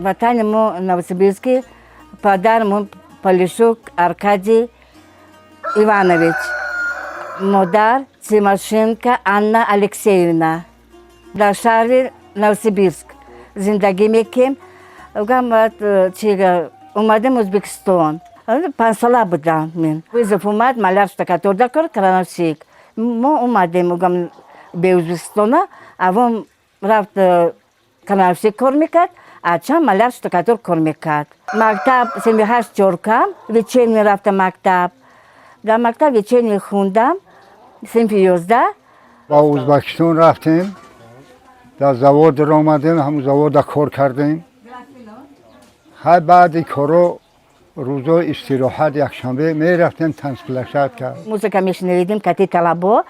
ватане мо Новосибирске, подар мо Полищук Аркадий Иванович, модар Тимошенко Анна Алексеевна. Дар шаҳри Новосибирск зиндагӣ мекем. Омадем Ӯзбекистон. 5 сола будам мен. Вызов омад, маляр штукатурда кор, крановщик. Мо омадем be Ӯзбекистона, авом рафт крановщик кор мекард, ачам маляр штукатур кор мекард. Мактаб 78 чоркам, вечерний рафтам мактаб. Дар мактаб вечерний хундам, синфи 11. ба Ӯзбекистон рафтем, дар завод омадем, ҳамун завода кор кардем. ҳай баъди коро рӯзои истироҳат якшанбе мерафтем танцплощадка. Музыка мешнавидем, кати талабо,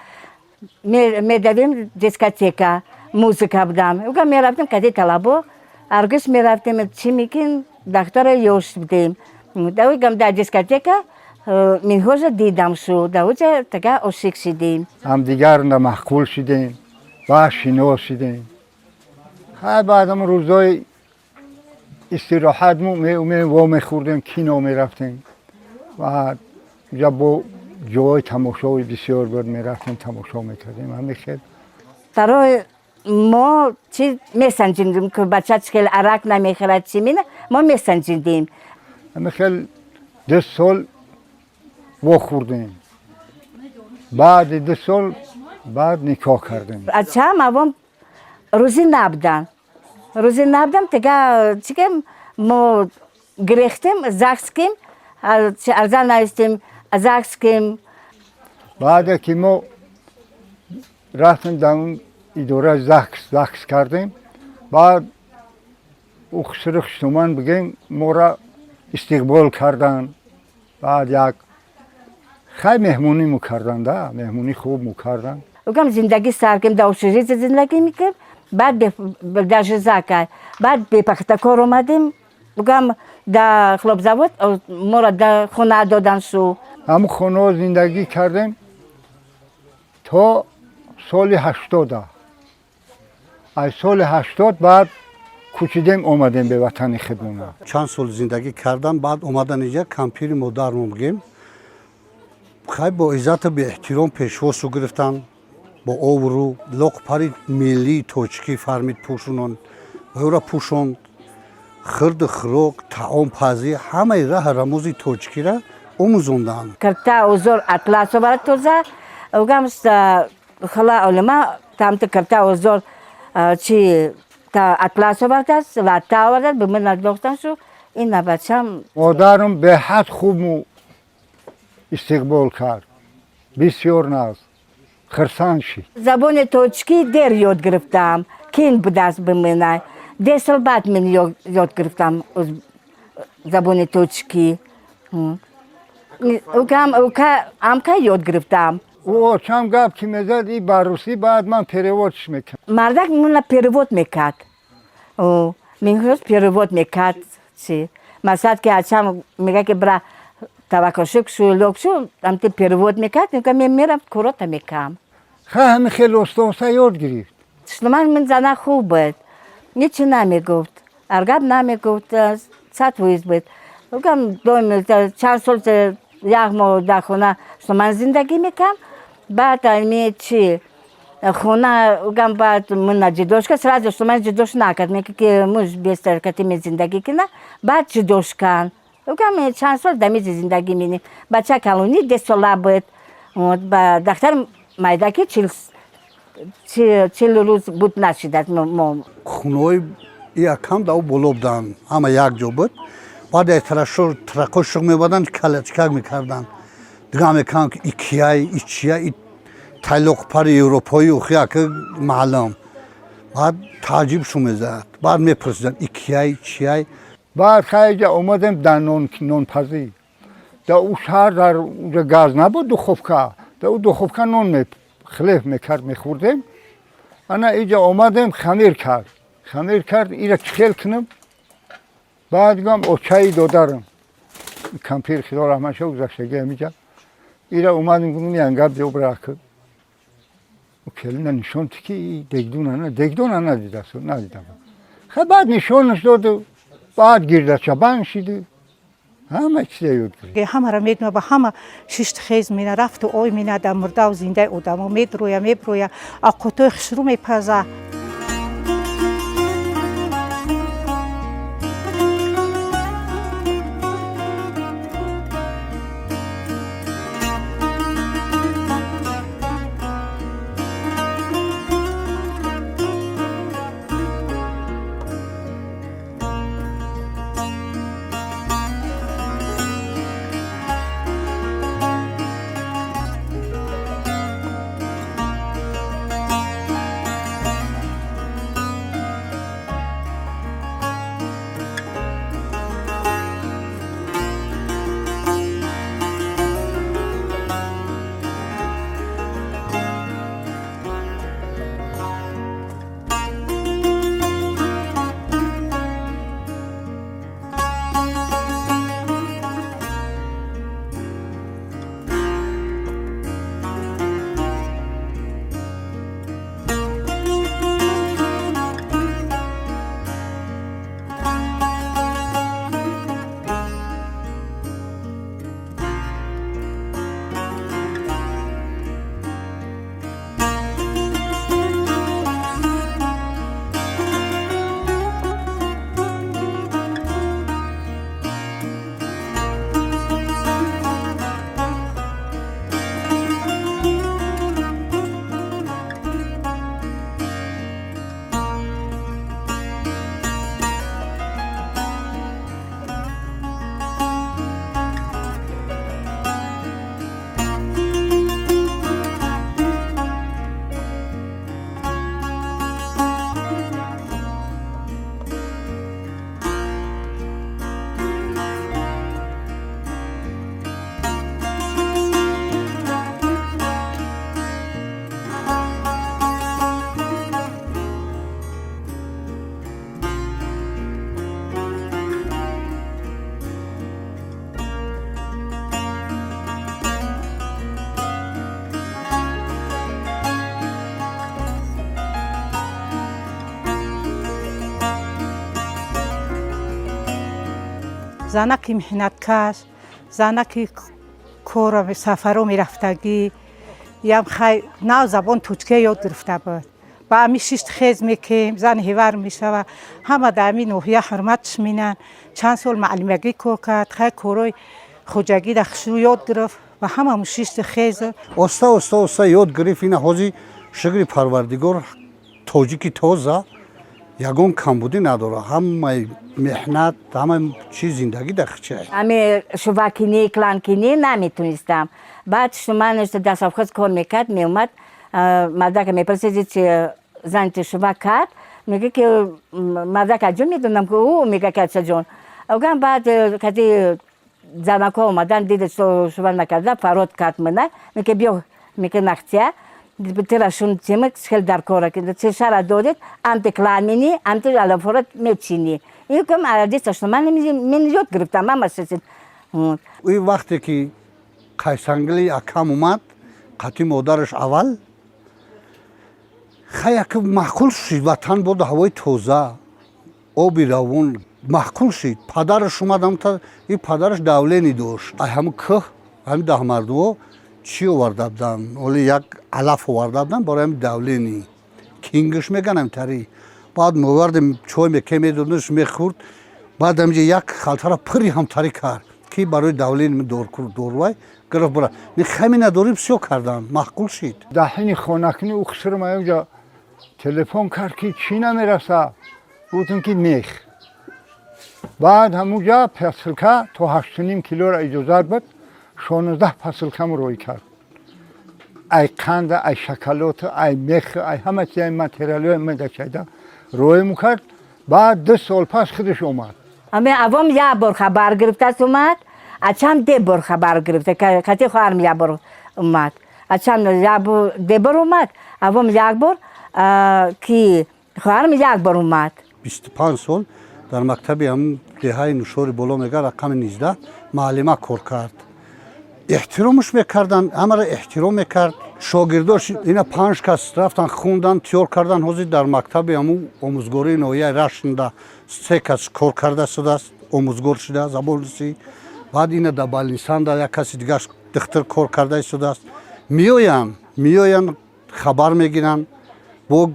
медавем дискотека, музыка будам. Мерафтем кати талабо, аргӯш мерафтем, чӣ мекин, дахтора ёш будем. Дар дискотека минҳожа дидам шуд, дар оҷа тага ошиқ шидем. ҳамдигарна маҳқул шидем, баъд шинос шидем. ҳай баъдам рӯзои истироҳат вомехӯрдем, кино мерафтем. Баъд ҷа бо ҷои тамошои бисёр буд, мерафтем тамошо мекардем. ҳамин хел Тарои мо чӣ месанҷидем, ки бача хел арак намехӯрад, чӣ мена, мо месанҷидем. ҳамин хел 2 сол вохӯрдем. баъди 2 сол баъд никоҳ кардем. Ачаам авом рӯзӣ набудан. Рӯзӣ набудам, тега чикем мо гирехтем, загс кем, арза навистем, загс кем. баъде ки мо рафтем дар он идора загс кардем, баъд ухсурухш туман бигем моро истиқбол кардан. баъд як хай меҳмонӣ мукардан, да, меҳмонӣ хуб мукардан. Зиндагӣ сар кем, дар общежитие зиндагӣ мекардем. Баъд дар Жизака, баъд бепахтакор омадем, дар хлопзавод моро дар хона додан шу. ҳамун хонао зиндагӣ кардем то соли 80. аз соли 80 баъд кӯчидем омадем ба ватани худмона. чанд сол зиндагӣ кардам, баъд омадан инҷа кампири модармо бигем. хай бо иззату беэҳтиром пешвосу гирифтан, бо овру лоқпари миллии тоҷикӣ фаҳмид пӯшунон, ӯро пӯшонд, хирду хӯрок, таомпазӣ, ҳамаи раҳу рамӯзи тоҷикиро омӯзонданд. Карта озор атлас оварад тоза, хала олима тамти карта озор чи атлас овардааст, ватта овардааст, ба мен надохтан шу, ина бачам. модарам беҳад хуб истиқбол кард, бисёр наз. хирсанд шид. Забони тоҷикӣ дер ёд гирифтам, кин будааст ба мен. 10 сол баъд мен ёд гирифтам забони тоҷикӣ. Амка ёд гирифтам. чанд гап ки мезад и ба русӣ, баъд ман переводш мекардам. Мардак мена перевод мекард. Минҳоз перевод мекард. Масалан ки ачам мега ки бра таваккушук шу, лок шу, амти перевод мекард, мен мерам корота мекам. ҳамин хел оста ёд гирифт. Шлуман мен зана хуб буд. Ничи намегуфт. Аргаб намегуфт, сатвоиз буд. Чанд сол як моҳ дар хона шлуман зиндагӣ мекам. баъд ами чи хона баъд мана ҷидошка, сразу шлуман ҷидош накард, меки ки муж бестар кати ме зиндагӣ кина, баъд ҷидошкан. чанд сол дамизи зиндагӣ менем. Бача калони 10 сола буд. ба дахтар майдаки 40 рӯз буд нашидад. хунои якам дар боло буданд, ҳама якҷо буд. баъд тракҳо шуғ мебарданд, калачкак мекарданд. дига мекардам ки икияй, ичияй, тайлоқпари европои ухияки маълум. баъд таъҷиб шу мезад. баъд мепурсиданд икияй, чияй. баъд хайҷа омадем дар нонпазӣ. дар ӯ шаҳр дар уҷа газ набуд, духовка. дар ӯ духовка нон хлеб мекард, мехӯрдем. ана иҷа омадем, хамир кард, ира чӣ хел кунам? баъд гӯям очаи додарам. кампир худо раҳматшо гузаштагӣ ҳамиҷа. ира омадем гуфтам янгаб добра ку. келина нишон ди ки дегдун ана дидасту, надидам. баъд нишонаш доду بعد گردچبان شد همه چیز یاد گرفت. همه را میدونه با همه شش خیز مینا رفت و آی مینا در مرده و زنده آدم و میبرویه آقوتوی خشرو میپزه. زنکی محنتکش، زنکی کار سفرو میرفتگی، یم خی نو زبان توچکه یاد گرفته بود. با امی شش خیز میکیم، زن هیور میشود، همه در امی نوحیه حرمتش مینن. چند سال معلمگی کار کرد، خی کارای خوجگی در خشرو یاد گرفت و همه شش خیز. استا یاد گرفت این حاجی شکر پروردگار تاجیکی تازه یگان کمبودی نداره، همه محنت همه چیز زندگی دخچه. امی شوکینی کلانکینی نمیتونستم. بعد شما در سفخوز کار میکرد میومد مدرک میپرسید چه زنت شوک کرد میگه که مدرک اجون میدونم که او میگه که چه جون. اوگم بعد کسی زنکا اومدن دید شوک نکرده فراد کرد منه میگه بیا میگه نختیه تراشون چیمک خیل در کاره که چه شرط دارید انت کلامینی انت علافورت میچینی این کم عادت است من یاد گرفتم هم است. اون وقتی که قیسنگلی اکم اومد قطعی مادرش اول خیلی که محکول شد وطن بود هوای تازه آبی روون محکول شد. پدرش اومد تا این پدرش دولینی داشت همون که همین ده مردم چی آورده بودن ولی یک علف آورده بودن برای همین دولینی کینگش میگن تری. بعد موردم چای میکمی دونش میخورد بعد همینجا یک خلطه را پری هم تری کرد که برای دولین دور کرد دوروی گرفت برای خیلی نداری بسیار کردن محکول شد. در حین خانکنی او خسر ما اونجا تلفن کرد که چی نمیرسه بودن که میخ. بعد همونجا پسلکه تا 8.5 کیلو را اجازه بود 16 پسلکه روی کرد. ای قند، ای شکلات، ای میخ، ای همه چیز متریالی میداشته روی میکرد. بعد 2 سال پس خودش اومد. اما اوام یه بار خبر گرفت از اومد، اچم 2 بار خبر گرفت که کتی خواهرم یه بار اومد. اچم 2 بار اومد، اوام 1 بار که خواهرم 1 بار اومد. 25 سال در مکتبی هم دههای نشور بالا میگه رقم 19 معلمه کار کرد. احترامش میکردن، همه را احترام میکرد. шогирдош ина 5 кас рафтан хундан тёр кардан ҳозир дар мактаби ҳамун омӯзгории ноҳияи рашнда 3 кас кор карда шудааст омӯзгор шуда забонрусӣ баъд ина дар балинсанда як каси дигар духтар кор карда шудааст меоянд хабар мегиранд бо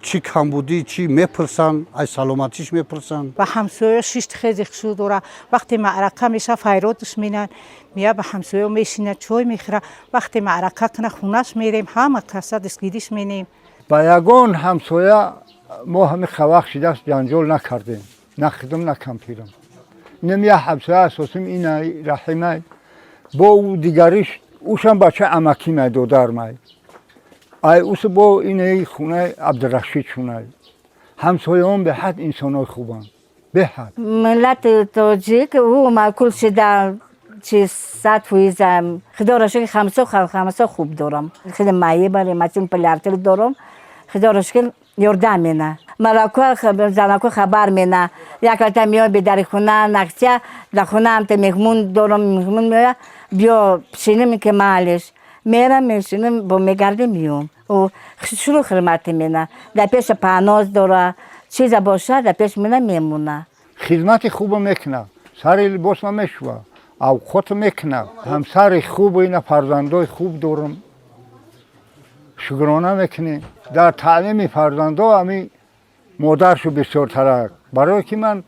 чӣ камбудӣ чӣ мепурсанд ай саломатиш мепурсанд ба ҳамсоя шишти хези хушуд дора вақте маърака меша файродаш менан мея ба ҳамсоя мешина чой мехӯра вақте маърака кана хунаш мерем ҳама каса дастгириш менем ба ягон ҳамсоя мо ҳами хавақ шидааст ҷанҷол накардем на хидм на кампирам инам я ҳамсоя асосим инай раҳимай бо ӯ дигариш ӯшам бача амакимай додармай ай усы бо инаи хунаи абдурашид шунай ҳамсояон беҳад инсонои хубанд беҳад ملت تاجیک او معقول شده چی 100% خدا را شکر خمسه خوب دارم خیلی مایه برای مچین پلیارتل دارم خدا را شکر یاردم مینه مراکو زنکو خبر مینه یک وقتا میاد به در خونه نقشه در خونه هم تا مهمون دارم مهمون میاد بیا پشینم که مالش میرم میشینم با میگردم میام و شروع خدمت مینه در پیش پاناز داره چیزا باشه در پیش مینه میمونه خدمتی خوب мекуна сари либосма мешува авқот мекуна ҳамсари хуб ина фарзандои хуб дорам шукрона мекунем дар таълими фарзандо ами модаршу бисёртарак барое ки ман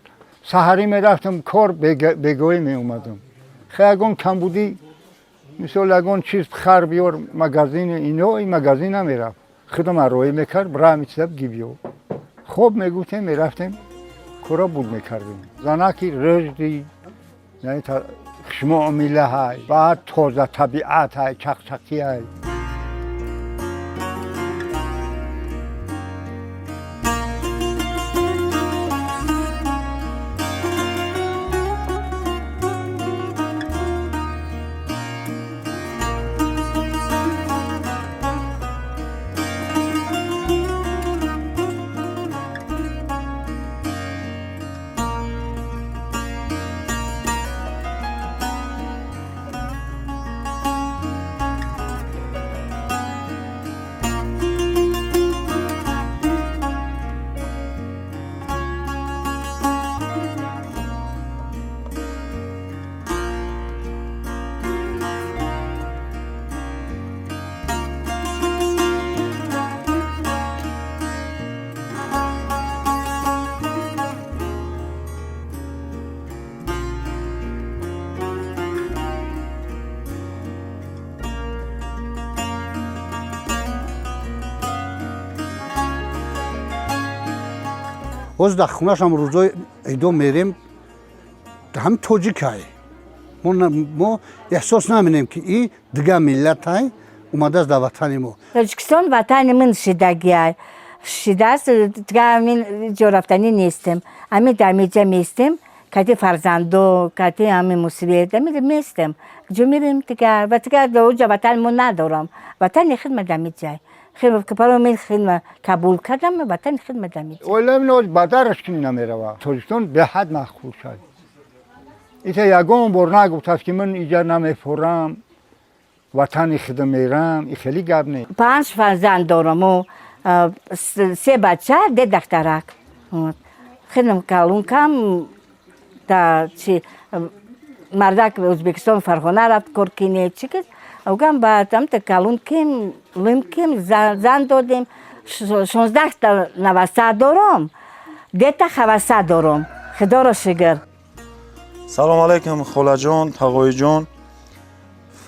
саҳарӣ мерафтам кор бегоҳӣ меомадам хе ягон камбудӣ мисол ягон чиз хар биёр магазини ино и магазин намерафт худам ароӣ мекард брамитсаб гибиё хоб мегуфтем мерафтем кора буд мекардем занаки рӯжди хушмоъ милаҳай баъд тоза табиатҳай чақчақияй ҳозир дар хунашам рӯзои эдом мерем ҳами тоҷикай мо эҳсос наменем ки ин дигар миллатай омадааст дар ватани мо тоҷикистон ватани ман шидагиай шидааст дигар амин ҷо рафтанӣ нестем амин дар миҷа местем кати фарзандо кати амин мусибет амин местем ҷо мерем дигар ва дигар дар оҷа ватани мо надорам ватани хидма дар миҷай برای من خدمت قبول کردم وطن خدمت دامید. اولم نوز بدرش کی نمیروا. تاجیکستان به حد مخصوص شد. ایت یگان بار نگفت است که من ایجا نمیفورم وطن خدمت میرم. این خیلی گپ نیست. 5 فرزند دارم و 3 بچه 2 دخترک. خدمت کالون کم تا چی مردک ازبکستان فرخانه رفت کار کنه چی که اوگم بعد هم تا کالون کم زن دادیم 16 تا نوسته دارم 2 تا خواسته دارم خدا را شکر. سلام علیکم خولا جان تقوی جان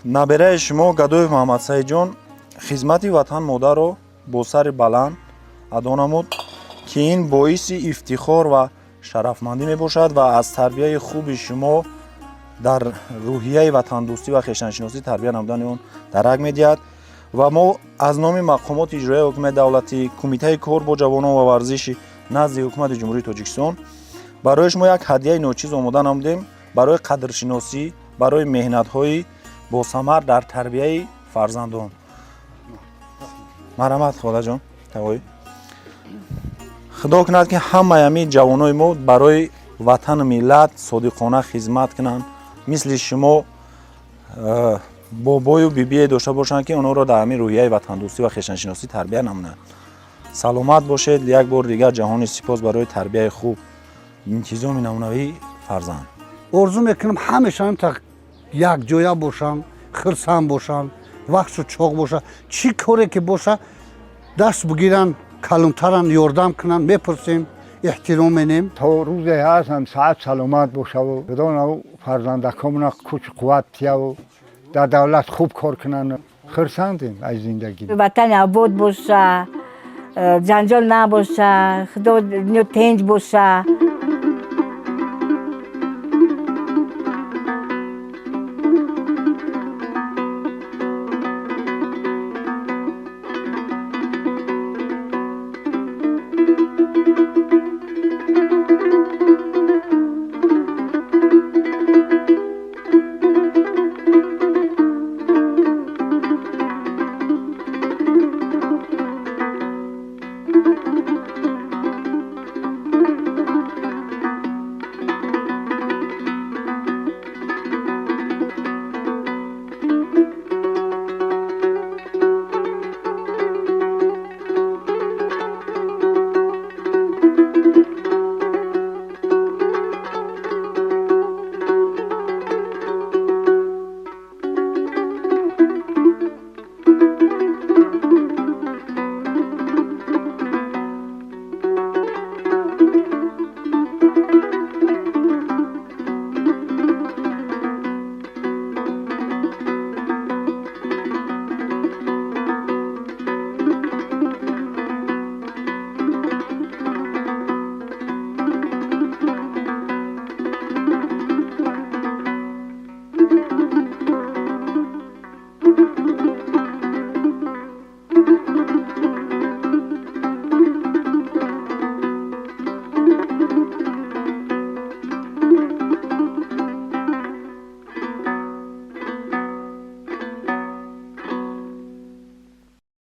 نبرای شما گدوی محمد سعید جان خدمتی وطن مادر رو با سر بلند ادا نمود که این باعث افتخار و شرفمندی می باشد و از تربیت خوب شما در روحیه وطن دوستی و خویشتن شناسی تربیت نمودن اون درک می‌دهد و ما از نام مقامات اجرایی حکومت دولتی کمیته کار با جوانان و ورزش نزد حکومت جمهوری تاجیکستان برای شما یک هدیه نوچیز آماده نمودیم برای قدرشناسی برای مهنت‌های با ثمر در تربیت فرزندان. مرحمت خدا جان تقوی خدا کند که همه امی جوانای ما برای وطن ملت صادقانه خدمت کنند مثل شما бобою бибие дошта бошанд ки онҳоро дар ҳамин рӯҳияи ватандӯстӣ ва хешаншиносӣ тарбия намунанд. саломат бошед. Як бор дигар ҷаҳони сипос барои тарбияи хуб, интизоми намунавии фарзанд. орзу мекунам ҳамеша так якҷоя бошанд, хирсанд бошанд, вақтшу чоқ боша, чӣ коре ки боша даст бигиранд, калонтаранд, ёрдам кунанд, мепурсем, эҳтиром менем. то рӯзе ҳаст ҳам саат саломат бошаву бидонаву фарзандакомона куч қувват тияву дар давлат хуб кор кунанд. хирсандем аз зиндагӣ. ватани обод боша, ҷанҷол набоша, худо тинҷ боша.